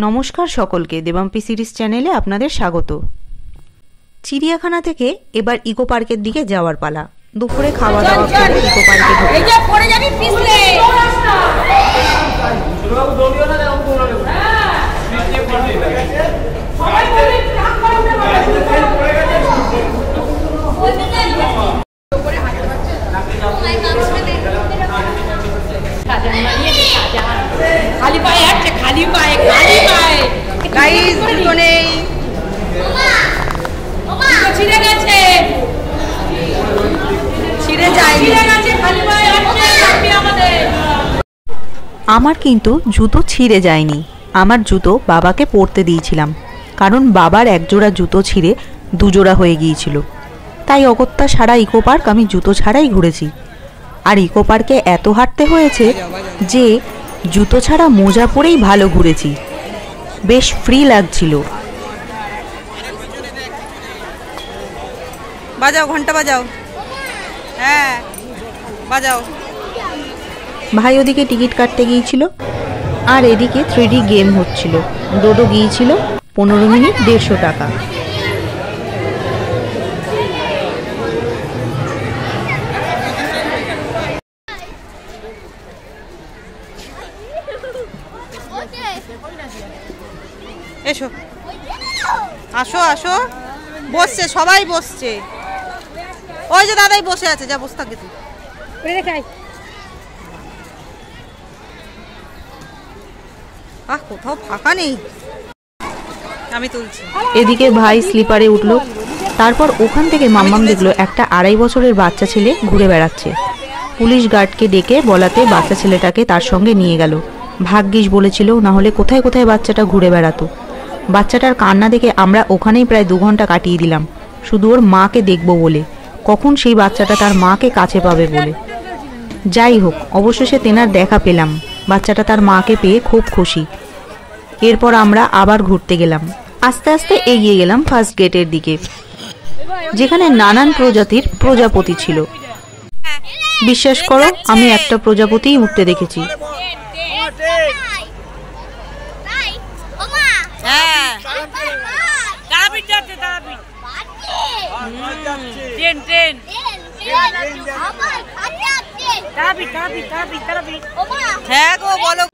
নমস্কার সকলকে, দেবাম্পি সিরিজ চ্যানেলে আপনাদের স্বাগত। চিড়িয়াখানা থেকে এবার ইকো পার্কের দিকে যাওয়ার পালা। দুপুরে খাওয়া দাওয়া করে ইকো পার্কে खाली पाए हटছে खाली पाए गाइस দুটো নেই ওমা ছিড়ে গেছে খালি পায়ে হটছে আপনি আমাদের। আমার কিন্তু জুতো ছিঁড়ে যায়নি। আমার জুতো বাবাকে পরতে দিয়েছিলাম, কারণ বাবার একজোড়া জুতো ছিঁড়ে দুজোড়া হয়ে গিয়েছিল। তাই অগত্যা সারা ইকো পার্ক আমি জুতো ছাড়াই ঘুরেছি। আর ইকো পার্কে এত হাঁটতে হয়েছে যে জুতো ছাড়া মোজা পরেই ভালো ঘুরেছি, বেশ ফ্রি লাগছিল। বাজাও ঘন্টা বাজাও, হ্যাঁ বাজাও। ভাই ওদিকে টিকিট কাটতে গিয়েছিল, আর এদিকে 3D গেম হচ্ছিল। ডোডো গিয়েছিল 15 মিনিট 150 টাকা। এসো আসো আসো, বসছে সবাই বসছে। ওই যে দাদাই বসে আছে, যা বসে থাকে তুই। কোথাও ফাঁকা নেই, আমি তুলছি। এদিকে ভাই স্লিপারে উঠলো, তারপর ওখান থেকে মাম্মাম দেখলো একটা 2.5 বছরের বাচ্চা ছেলে ঘুরে বেড়াচ্ছে। পুলিশ গার্ডকে ডেকে বলাতে বাচ্চা ছেলেটাকে তার সঙ্গে নিয়ে গেল। ভাগ্যিস বলেছিল, না হলে কোথায় কোথায় বাচ্চাটা ঘুরে বেড়াতো। বাচ্চাটার কান্না দেখে আমরা ওখানেই প্রায় 2 ঘন্টা কাটিয়ে দিলাম, শুধু ওর মাকে দেখব বলে, কখন সেই বাচ্চাটা তার মাকে কাছে পাবে বলে। যাই হোক, অবশেষে তেনার দেখা পেলাম। বাচ্চাটা তার মাকে পেয়ে খুব খুশি। এরপর আমরা আবার ঘুরতে গেলাম। আস্তে আস্তে এগিয়ে গেলাম ফার্স্ট গেটের দিকে, যেখানে নানান প্রজাতির প্রজাপতি ছিল। বিশ্বাস করো, আমি একটা প্রজাপতিই উঠতে দেখেছি। হ্যাঁ গো বলো।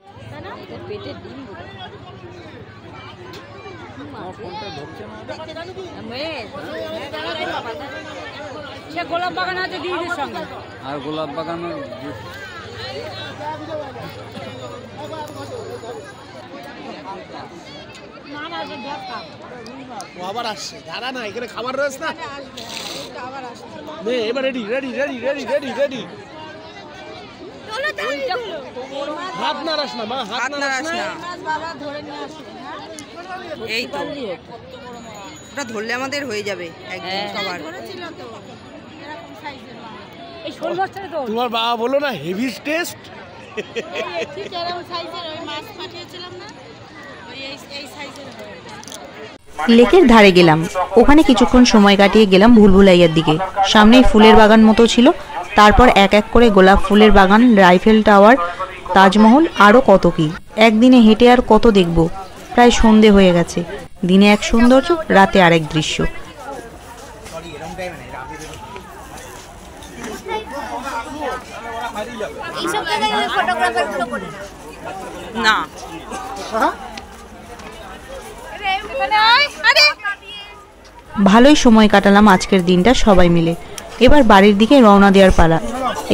সে গোলাপ বাগান আছে দিদির সঙ্গে, আর গোলাপ বাগান আবার আসছে, দাঁড়া না, এখানে খাবার রয়েছে না। এবার ready ready ready ready ready ready. হাত নাড়াস না মা, হাত নাড়াস না। এই তো ওটা ধরলে আমাদের হয়ে যাবে একদিন খাবার। এই শোল মাছটা তো তোমার বাবা বলো না হেভি টেস্ট। ঠিক এরকম সাইজের ওই মাছ পাঠিয়েছিলাম না, ওই এই সাইজের। লেকের ধারে গেলাম, ওখানে কিছুক্ষণ সময় কাটিয়ে গেলাম ভুলভুলাইয়ার দিকে। সামনেই ফুলের বাগান মতো ছিল, তারপর এক এক করে গোলাপ ফুলের বাগান, রাইফেল টাওয়ার, তাজমহল, আরও কত কি। একদিনে হেঁটে আর কত দেখব। প্রায় সন্ধে হয়ে গেছে। দিনে এক সৌন্দর্য, রাতে আরেক দৃশ্য। না ভালোই সময় কাটালাম আজকের দিনটা সবাই মিলে। এবার বাড়ির দিকে রওনা দেওয়ার পালা।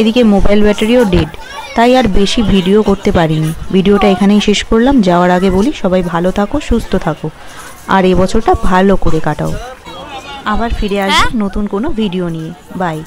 এদিকে মোবাইল ব্যাটারিও ডেড, তাই আর বেশি ভিডিও করতে পারিনি। ভিডিওটা এখানেই শেষ করলাম। যাওয়ার আগে বলি, সবাই ভালো থাকো, সুস্থ থাকো, আর এই বছরটা ভালো করে কাটাও। আবার ফিরে আসবো নতুন কোনো ভিডিও নিয়ে। বাই।